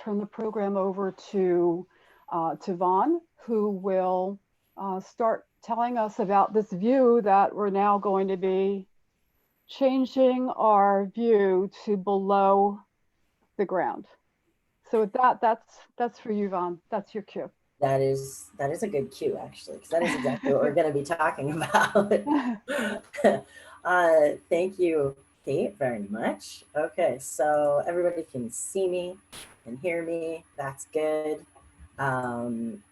turn the program over to Vaughn, who will start telling us about this view that we're now going to be changing our view to below the ground. So with that, that's for you, Vaughn. That's your cue. That is a good cue, actually, because that is exactly what we're going to be talking about. Thank you, Kate, very much. Okay, so everybody can see me and hear me. That's good. Um,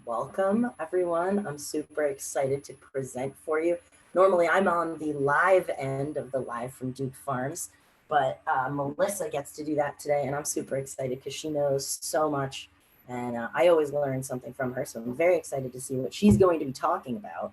Welcome, everyone. I'm super excited to present for you. Normally, I'm on the live end of the live from Duke Farms, but Melissa gets to do that today, and I'm super excited because she knows so much, and I always learn something from her, so I'm very excited to see what she's going to be talking about.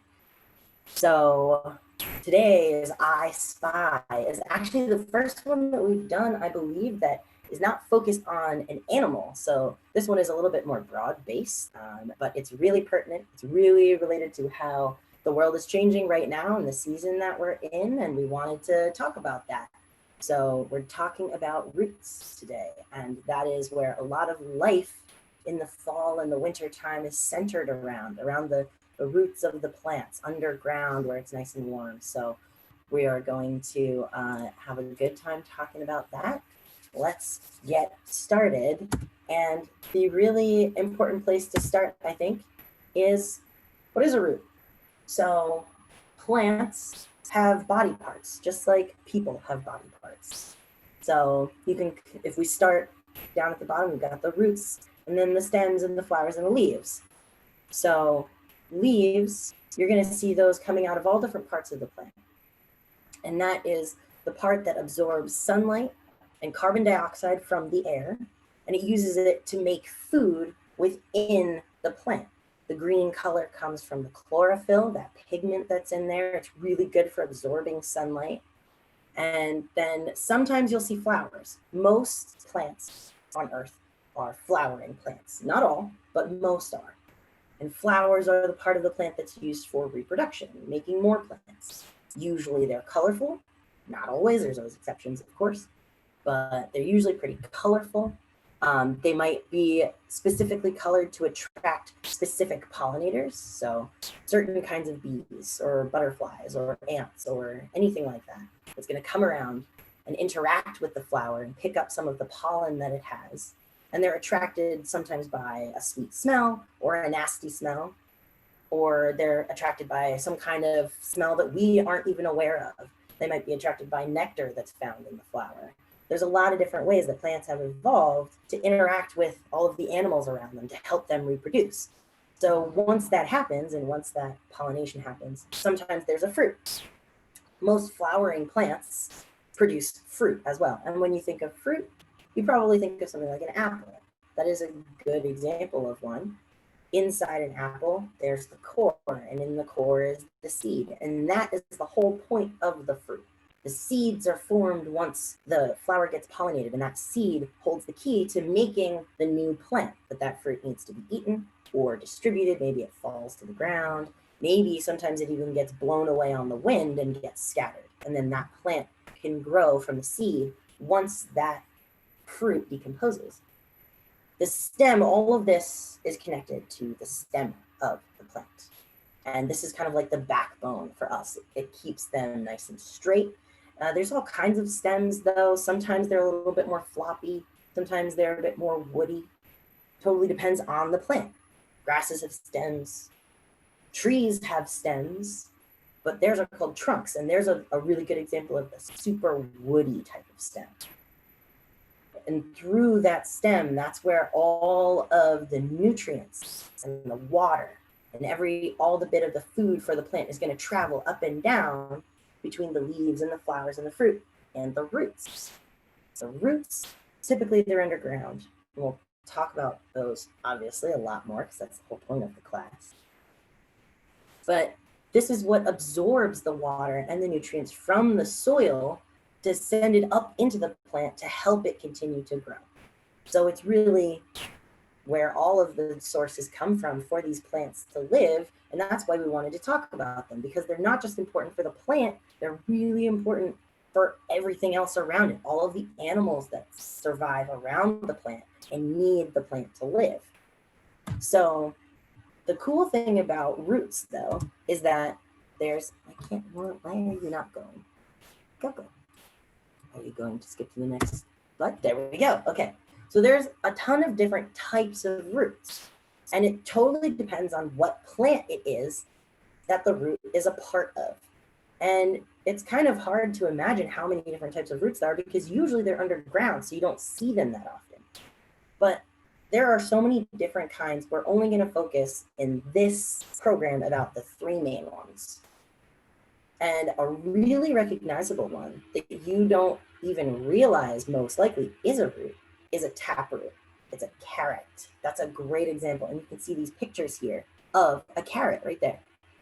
So today's I Spy is actually the first one that we've done, I believe, that is not focused on an animal. So this one is a little bit more broad-based, but it's really pertinent. It's really related to how the world is changing right now and the season that we're in, and we wanted to talk about that. So we're talking about roots today, and that is where a lot of life in the fall and the winter time is centered around the roots of the plants underground where it's nice and warm. So we are going to have a good time talking about that. Let's get started. And the really important place to start, I think, is what is a root? So plants have body parts, just like people have body parts. So you can, if we start down at the bottom, we've got the roots, and then the stems and the flowers and the leaves. So leaves, you're going to see those coming out of all different parts of the plant. And that is the part that absorbs sunlight and carbon dioxide from the air, and it uses it to make food within the plant. The green color comes from the chlorophyll, that pigment that's in there. It's really good for absorbing sunlight. And then sometimes you'll see flowers. Most plants on Earth are flowering plants. Not all, but most are. And flowers are the part of the plant that's used for reproduction, making more plants. Usually they're colorful, not always, there's always exceptions, of course, but they're usually pretty colorful. They might be specifically colored to attract specific pollinators, so certain kinds of bees or butterflies or ants or anything like that. It's going to come around and interact with the flower and pick up some of the pollen that it has. And they're attracted sometimes by a sweet smell or a nasty smell, or they're attracted by some kind of smell that we aren't even aware of. They might be attracted by nectar that's found in the flower. There's a lot of different ways that plants have evolved to interact with all of the animals around them to help them reproduce. So once that happens, and once that pollination happens, sometimes there's a fruit. Most flowering plants produce fruit as well. And when you think of fruit, you probably think of something like an apple. That is a good example of one. Inside an apple, there's the core, and in the core is the seed. And that is the whole point of the fruit. The seeds are formed once the flower gets pollinated, and that seed holds the key to making the new plant. But that fruit needs to be eaten or distributed. Maybe it falls to the ground. Maybe sometimes it even gets blown away on the wind and gets scattered. And then that plant can grow from the seed once that fruit decomposes. The stem, all of this is connected to the stem of the plant. And this is kind of like the backbone for us. It keeps them nice and straight. There's all kinds of stems, though. Sometimes they're a little bit more floppy. Sometimes they're a bit more woody. Totally depends on the plant. Grasses have stems. Trees have stems, but theirs are called trunks. And there's a really good example of the super woody type of stem. And through that stem, that's where all of the nutrients and the water and all the bit of the food for the plant is going to travel up and down between the leaves and the flowers and the fruit and the roots. The roots, typically they're underground. We'll talk about those obviously a lot more because that's the whole point of the class. But this is what absorbs the water and the nutrients from the soil to send it up into the plant to help it continue to grow. So it's really where all of the sources come from for these plants to live. And that's why we wanted to talk about them, because they're not just important for the plant, they're really important for everything else around it, all of the animals that survive around the plant and need the plant to live. So the cool thing about roots, though, is that why are you not going? Go. Are you going to skip to the next? But there we go. Okay. So there's a ton of different types of roots, and it totally depends on what plant it is that the root is a part of. And it's kind of hard to imagine how many different types of roots there are because usually they're underground, so you don't see them that often. But there are so many different kinds. We're only going to focus in this program about the three main ones. And a really recognizable one that you don't even realize most likely is a root is a taproot. It's a carrot. That's a great example. And you can see these pictures here of a carrot right there.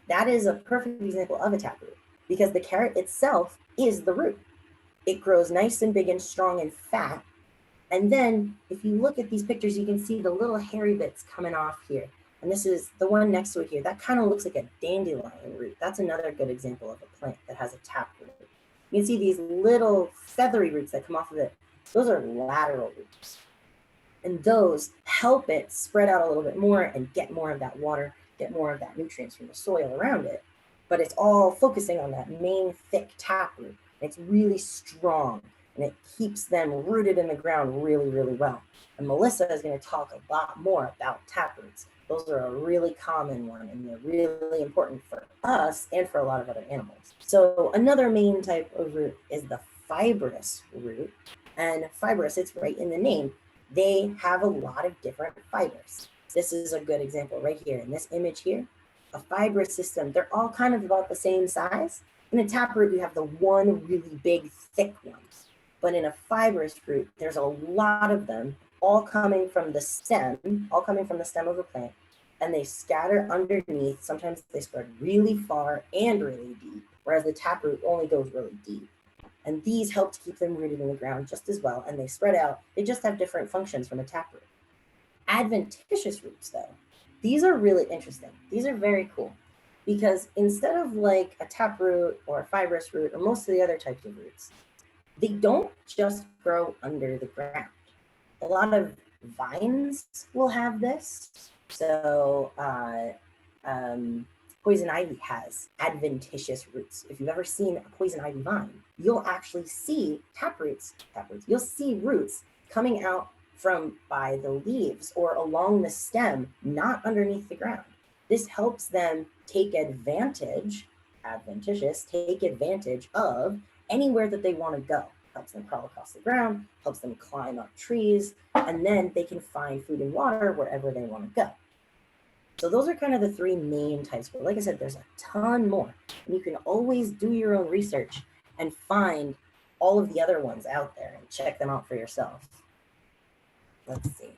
That is a perfect example of a taproot because the carrot itself is the root. It grows nice and big and strong and fat. And then if you look at these pictures, you can see the little hairy bits coming off here. And this is the one next to it here. That kind of looks like a dandelion root. That's another good example of a plant that has a taproot. You can see these little feathery roots that come off of it. Those are lateral roots. And those help it spread out a little bit more and get more of that water, get more of that nutrients from the soil around it. But it's all focusing on that main thick taproot. It's really strong and it keeps them rooted in the ground really, really well. And Melissa is going to talk a lot more about taproots. Those are a really common one and they're really important for us and for a lot of other animals. So another main type of root is the fibrous root. And fibrous, it's right in the name. They have a lot of different fibers. This is a good example right here in this image here. A fibrous system, they're all kind of about the same size. In a taproot, you have the one really big, thick one. But in a fibrous root, there's a lot of them all coming from the stem of the plant, and they scatter underneath. Sometimes they spread really far and really deep, whereas the taproot only goes really deep. And these help to keep them rooted in the ground just as well, and they spread out. They just have different functions from a taproot. Adventitious roots, though, these are really interesting. These are very cool because instead of like a taproot or a fibrous root or most of the other types of roots, they don't just grow under the ground. A lot of vines will have this. So poison ivy has adventitious roots. If you've ever seen a poison ivy vine, you'll actually see taproots. You'll see roots coming out from by the leaves or along the stem, not underneath the ground. This helps them take advantage of anywhere that they want to go. Helps them crawl across the ground, helps them climb up trees, and then they can find food and water wherever they want to go. So those are kind of the three main types. But like I said, there's a ton more. And you can always do your own research and find all of the other ones out there and check them out for yourself. Let's see.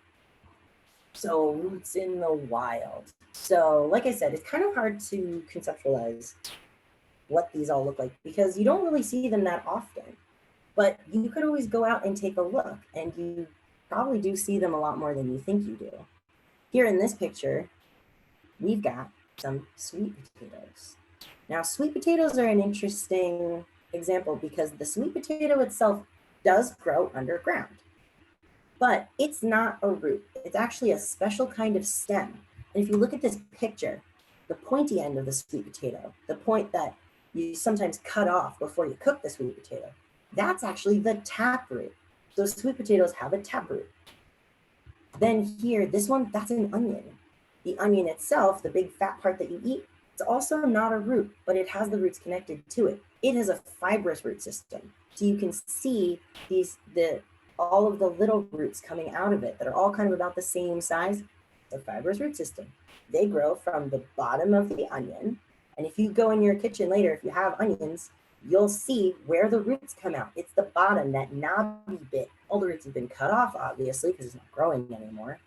So roots in the wild. So like I said, it's kind of hard to conceptualize what these all look like because you don't really see them that often. But you could always go out and take a look, and you probably do see them a lot more than you think you do. Here in this picture, we've got some sweet potatoes. Now, sweet potatoes are an interesting example because the sweet potato itself does grow underground, but it's not a root. It's actually a special kind of stem. And if you look at this picture, the pointy end of the sweet potato, the point that you sometimes cut off before you cook the sweet potato, that's actually the taproot. So sweet potatoes have a taproot. Then here, this one, that's an onion. The onion itself, the big fat part that you eat, it's also not a root, but it has the roots connected to it. It has a fibrous root system. So you can see all of the little roots coming out of it that are all kind of about the same size. The fibrous root system. They grow from the bottom of the onion. And if you go in your kitchen later, if you have onions, you'll see where the roots come out. It's the bottom, that knobby bit. All the roots have been cut off, obviously, because it's not growing anymore.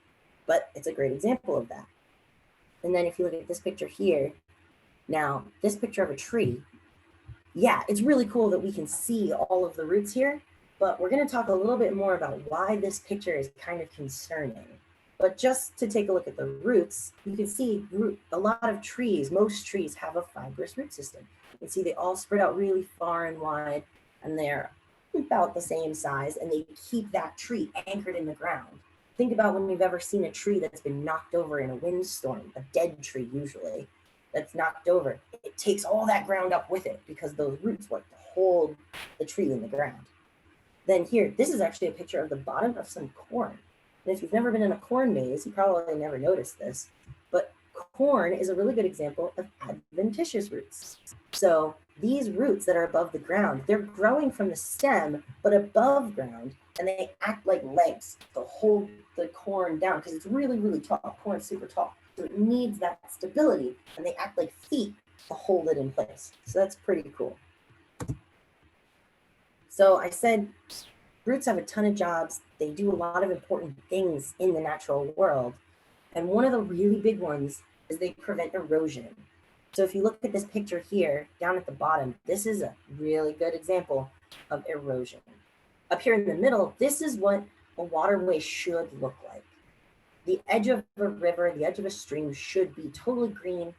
But it's a great example of that. And then if you look at this picture here, now this picture of a tree, yeah, it's really cool that we can see all of the roots here, but we're going to talk a little bit more about why this picture is kind of concerning. But just to take a look at the roots, you can see a lot of trees, most trees have a fibrous root system. You can see they all spread out really far and wide, and they're about the same size, and they keep that tree anchored in the ground. Think about when you've ever seen a tree that's been knocked over in a windstorm, a dead tree usually, that's knocked over. It takes all that ground up with it because those roots work to hold the tree in the ground. Then here, this is actually a picture of the bottom of some corn. And if you've never been in a corn maze, you probably never noticed this, but corn is a really good example of adventitious roots. So these roots that are above the ground, they're growing from the stem, but above ground, and they act like legs to hold the corn down because it's really, really tall. Corn's super tall. So it needs that stability, and they act like feet to hold it in place. So that's pretty cool. So I said roots have a ton of jobs. They do a lot of important things in the natural world. And one of the really big ones is they prevent erosion. So if you look at this picture here, down at the bottom, this is a really good example of erosion. Up here in the middle, this is what a waterway should look like. The edge of a river, the edge of a stream should be totally green,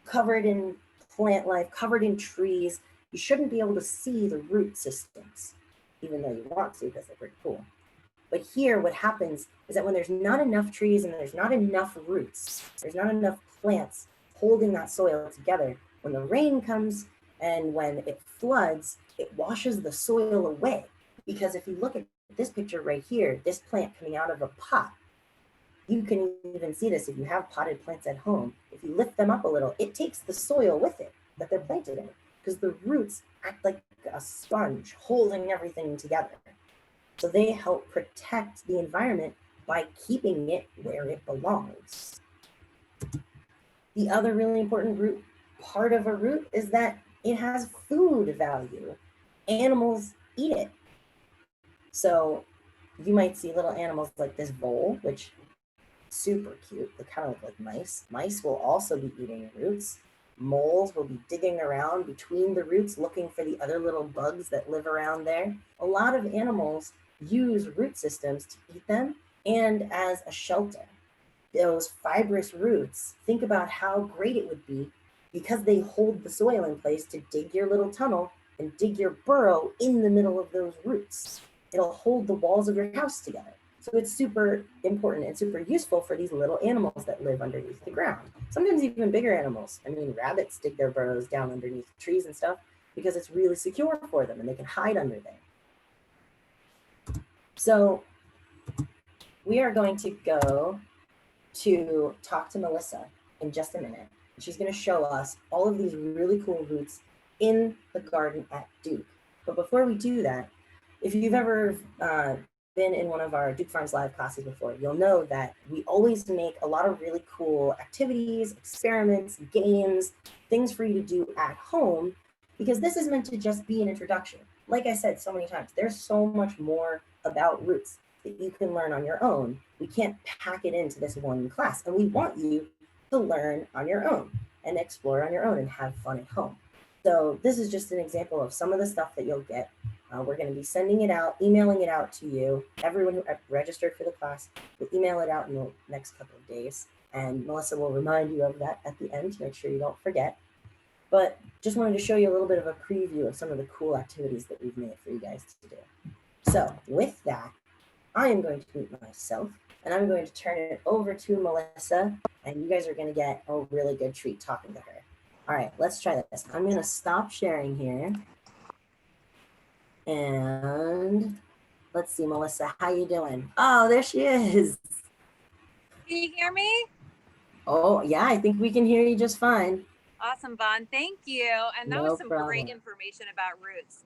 covered in plant life, covered in trees. You shouldn't be able to see the root systems, even though you want to because they're pretty cool. But here, what happens is that when there's not enough trees and there's not enough roots, there's not enough plants holding that soil together, when the rain comes and when it floods, it washes the soil away. Because if you look at this picture right here, this plant coming out of a pot, you can even see this if you have potted plants at home. If you lift them up a little, it takes the soil with it that they're planted in, because the roots act like a sponge holding everything together. So they help protect the environment by keeping it where it belongs. The other really important part of a root is that it has food value. Animals eat it. So you might see little animals like this vole, which is super cute. They kind of look like mice. Mice will also be eating roots. Moles will be digging around between the roots looking for the other little bugs that live around there. A lot of animals use root systems to eat them and as a shelter. Those fibrous roots, think about how great it would be because they hold the soil in place to dig your little tunnel and dig your burrow in the middle of those roots. It'll hold the walls of your house together. So it's super important and super useful for these little animals that live underneath the ground. Sometimes even bigger animals. I mean, rabbits dig their burrows down underneath trees and stuff because it's really secure for them and they can hide under there. So we are going to go to talk to Melissa in just a minute. She's going to show us all of these really cool roots in the garden at Duke. But before we do that, if you've ever been in one of our Duke Farms Live classes before, you'll know that we always make a lot of really cool activities, experiments, games, things for you to do at home, because this is meant to just be an introduction. Like I said so many times, there's so much more about roots that you can learn on your own. We can't pack it into this one class, and we want you to learn on your own and explore on your own and have fun at home. So this is just an example of some of the stuff that you'll get. We're going to be sending it out, emailing it out to you. Everyone who registered for the class will email it out in the next couple of days, and Melissa will remind you of that at the end to make sure you don't forget. But just wanted to show you a little bit of a preview of some of the cool activities that we've made for you guys to do. So with that, I am going to mute myself, and I'm going to turn it over to Melissa, and you guys are going to get a really good treat talking to her. All right, let's try this. I'm going to stop sharing here. And let's see, Melissa, how you doing? Oh, there she is. Can you hear me? Oh, yeah, I think we can hear you just fine. Awesome, Vaughn. Thank you. And that was some great information about roots.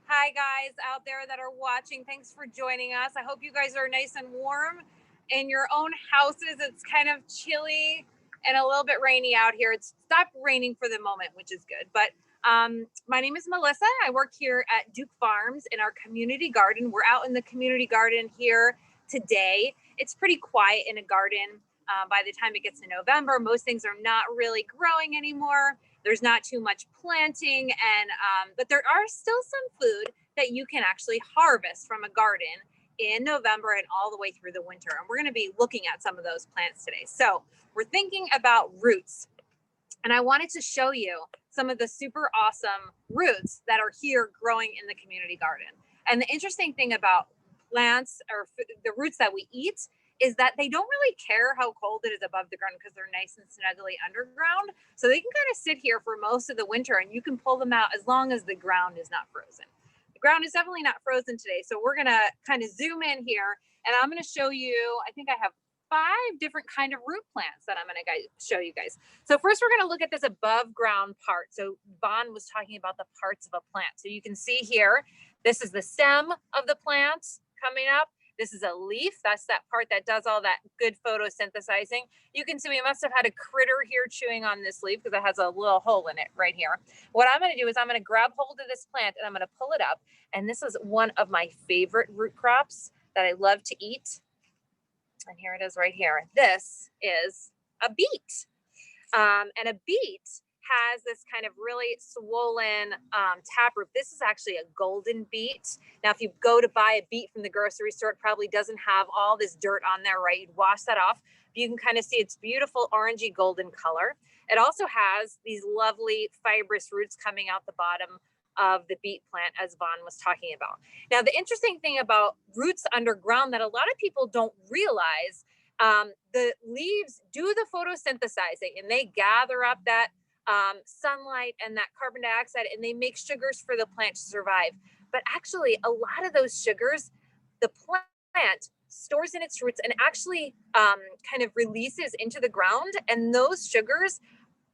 Hi, guys out there that are watching. Thanks for joining us. I hope you guys are nice and warm in your own houses. It's kind of chilly and a little bit rainy out here. It's stopped raining for the moment, which is good. But my name is Melissa. I work here at Duke Farms in our community garden. We're out in the community garden here today. It's pretty quiet in a garden. By the time it gets to November, most things are not really growing anymore. There's not too much planting, and but there are still some food that you can actually harvest from a garden in November and all the way through the winter. And we're going to be looking at some of those plants today. So we're thinking about roots. And I wanted to show you some of the super awesome roots that are here growing in the community garden. And the interesting thing about plants or the roots that we eat is that they don't really care how cold it is above the ground because they're nice and snuggly underground. So they can kind of sit here for most of the winter and you can pull them out as long as the ground is not frozen. The ground is definitely not frozen today. So we're gonna kind of zoom in here and I'm gonna show you, I think I have 5 different kind of root plants that I'm gonna show you guys. So first we're gonna look at this above ground part. So Vaughn was talking about the parts of a plant. So you can see here, this is the stem of the plant coming up. This is a leaf. That's that part that does all that good photosynthesizing. You can see we must have had a critter here chewing on this leaf because it has a little hole in it right here. What I'm going to do is I'm going to grab hold of this plant and I'm going to pull it up. And this is one of my favorite root crops that I love to eat. And here it is right here. This is a beet. And a beet has this kind of really swollen taproot. This is actually a golden beet. Now, if you go to buy a beet from the grocery store, it probably doesn't have all this dirt on there, right? You'd wash that off. You can kind of see its beautiful orangey golden color. It also has these lovely fibrous roots coming out the bottom of the beet plant, as Vaughn was talking about. Now, the interesting thing about roots underground that a lot of people don't realize, the leaves do the photosynthesizing and they gather up that sunlight and that carbon dioxide and they make sugars for the plant to survive. But actually a lot of those sugars, the plant stores in its roots and actually kind of releases into the ground. And those sugars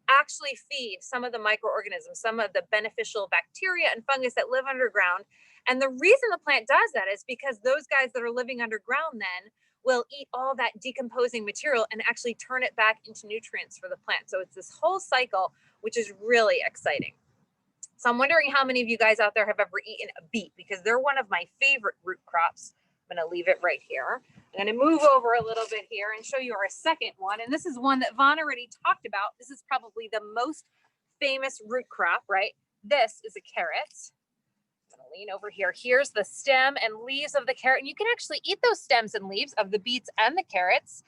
actually feed some of the microorganisms, some of the beneficial bacteria and fungus that live underground. And the reason the plant does that is because those guys that are living underground then will eat all that decomposing material and actually turn it back into nutrients for the plant. So it's this whole cycle, which is really exciting. So I'm wondering how many of you guys out there have ever eaten a beet, because they're one of my favorite root crops. I'm going to leave it right here. I'm going to move over a little bit here and show you our second one. And this is one that Vaughn already talked about. This is probably the most famous root crop, right? This is a carrot. I'm going to lean over here. Here's the stem and leaves of the carrot. And you can actually eat those stems and leaves of the beets and the carrots.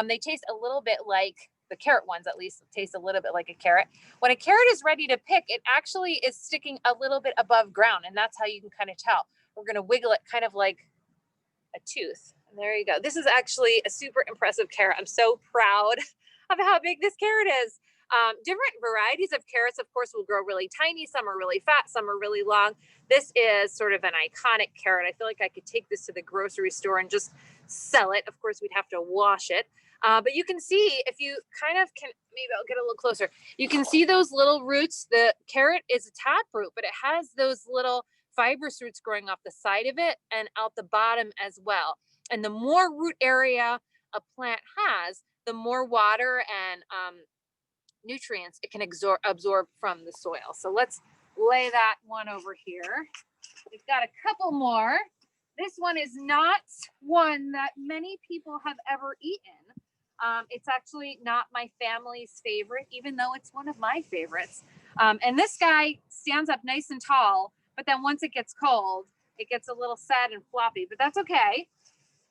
They taste a little bit like the carrot ones, at least taste a little bit like a carrot. When a carrot is ready to pick, it actually is sticking a little bit above ground. And that's how you can kind of tell. We're going to wiggle it kind of like a tooth. And there you go. This is actually a super impressive carrot. I'm so proud of how big this carrot is. Different varieties of carrots, of course, will grow really tiny. Some are really fat, some are really long. This is sort of an iconic carrot. I feel like I could take this to the grocery store and just sell it. Of course, we'd have to wash it. But you can see, if you kind of can, maybe I'll get a little closer. You can see those little roots. The carrot is a taproot, but it has those little fibrous roots growing off the side of it and out the bottom as well. And the more root area a plant has, the more water and nutrients it can absorb from the soil. So let's lay that one over here. We've got a couple more. This one is not one that many people have ever eaten. It's actually not my family's favorite, even though it's one of my favorites. And this guy stands up nice and tall, but then once it gets cold, it gets a little sad and floppy, but that's okay.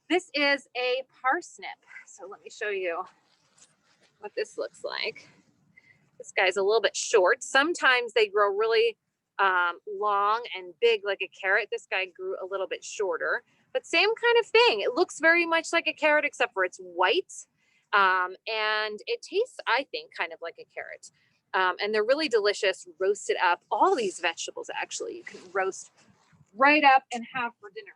This is a parsnip. So let me show you what this looks like. This guy's a little bit short. Sometimes they grow really long and big like a carrot. This guy grew a little bit shorter, but same kind of thing. It looks very much like a carrot, except for it's white. And it tastes, I think, kind of like a carrot. And they're really delicious, roasted up. All these vegetables, actually, you can roast right up and have for dinner.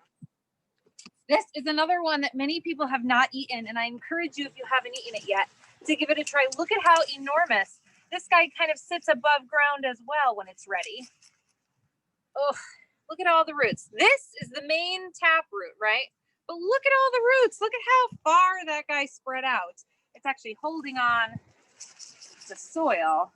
This is another one that many people have not eaten, and I encourage you, if you haven't eaten it yet, to give it a try. Look at how enormous. This guy kind of sits above ground as well when it's ready. Oh, look at all the roots. This is the main taproot, right? But look at all the roots. Look at how far that guy spread out. It's actually holding on the soil.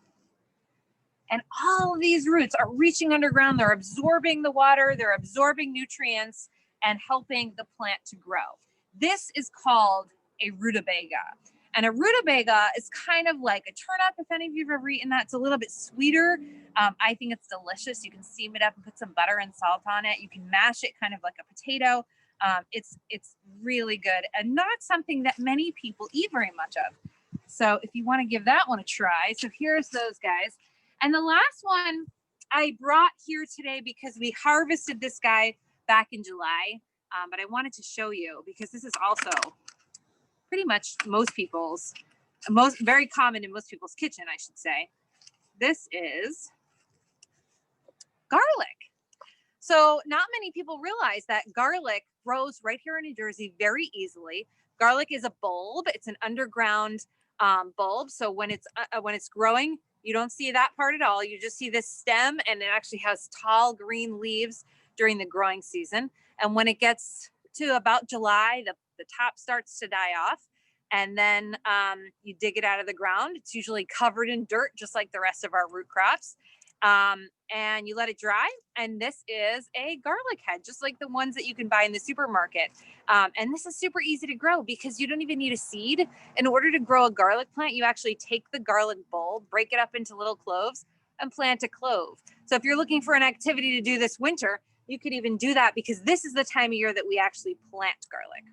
And all of these roots are reaching underground. They're absorbing the water. They're absorbing nutrients and helping the plant to grow. This is called a rutabaga. And a rutabaga is kind of like a turnip, if any of you have ever eaten that. It's a little bit sweeter. I think it's delicious. You can steam it up and put some butter and salt on it. You can mash it kind of like a potato. It's really good and not something that many people eat very much of. So if you want to give that one a try, so here's those guys. And the last one I brought here today because we harvested this guy back in July, but I wanted to show you because this is also pretty much very common in most people's kitchen, I should say. This is garlic. So not many people realize that garlic grows right here in New Jersey very easily. Garlic is a bulb. It's an underground bulb. So when it's growing, you don't see that part at all. You just see this stem, and it actually has tall green leaves during the growing season. And when it gets to about July, the top starts to die off. And then you dig it out of the ground. It's usually covered in dirt, just like the rest of our root crops. And you let it dry. And this is a garlic head, just like the ones that you can buy in the supermarket. And this is super easy to grow because you don't even need a seed. In order to grow a garlic plant, you actually take the garlic bulb, break it up into little cloves, and plant a clove. So if you're looking for an activity to do this winter, you could even do that because this is the time of year that we actually plant garlic.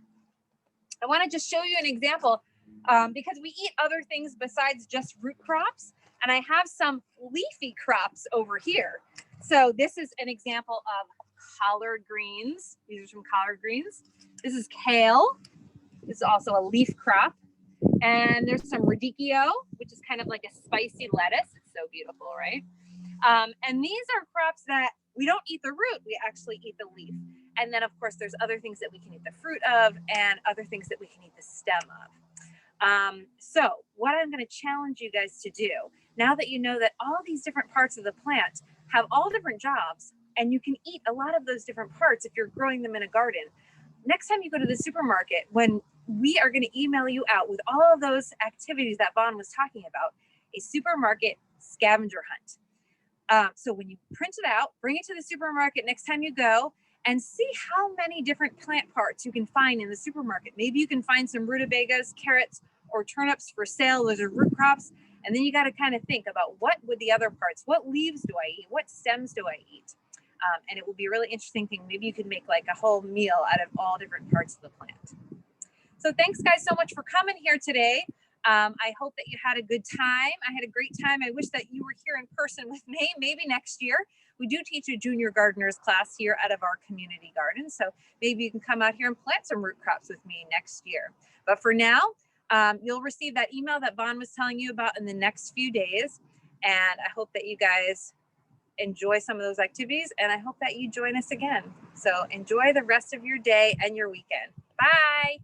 I want to just show you an example because we eat other things besides just root crops. And I have some leafy crops over here. So this is an example of collard greens. These are some collard greens. This is kale. This is also a leaf crop. And there's some radicchio, which is kind of like a spicy lettuce. It's so beautiful, right? And these are crops that we don't eat the root, we actually eat the leaf. And then of course there's other things that we can eat the fruit of and other things that we can eat the stem of. So what I'm going to challenge you guys to do, now that you know that all these different parts of the plant have all different jobs and you can eat a lot of those different parts if you're growing them in a garden, next time you go to the supermarket, when we are going to email you out with all of those activities that Vaughn was talking about, a supermarket scavenger hunt. So when you print it out, bring it to the supermarket next time you go and see how many different plant parts you can find in the supermarket. Maybe you can find some rutabagas, carrots, or turnips for sale. Those are root crops. And then you got to kind of think about what would the other parts, what leaves do I eat? What stems do I eat? And it will be a really interesting thing. Maybe you could make like a whole meal out of all different parts of the plant. So thanks guys so much for coming here today. I hope that you had a good time. I had a great time. I wish that you were here in person with me, maybe next year. We do teach a junior gardeners class here out of our community garden. So maybe you can come out here and plant some root crops with me next year. But for now, you'll receive that email that Vaughn was telling you about in the next few days. And I hope that you guys enjoy some of those activities. And I hope that you join us again. So enjoy the rest of your day and your weekend. Bye.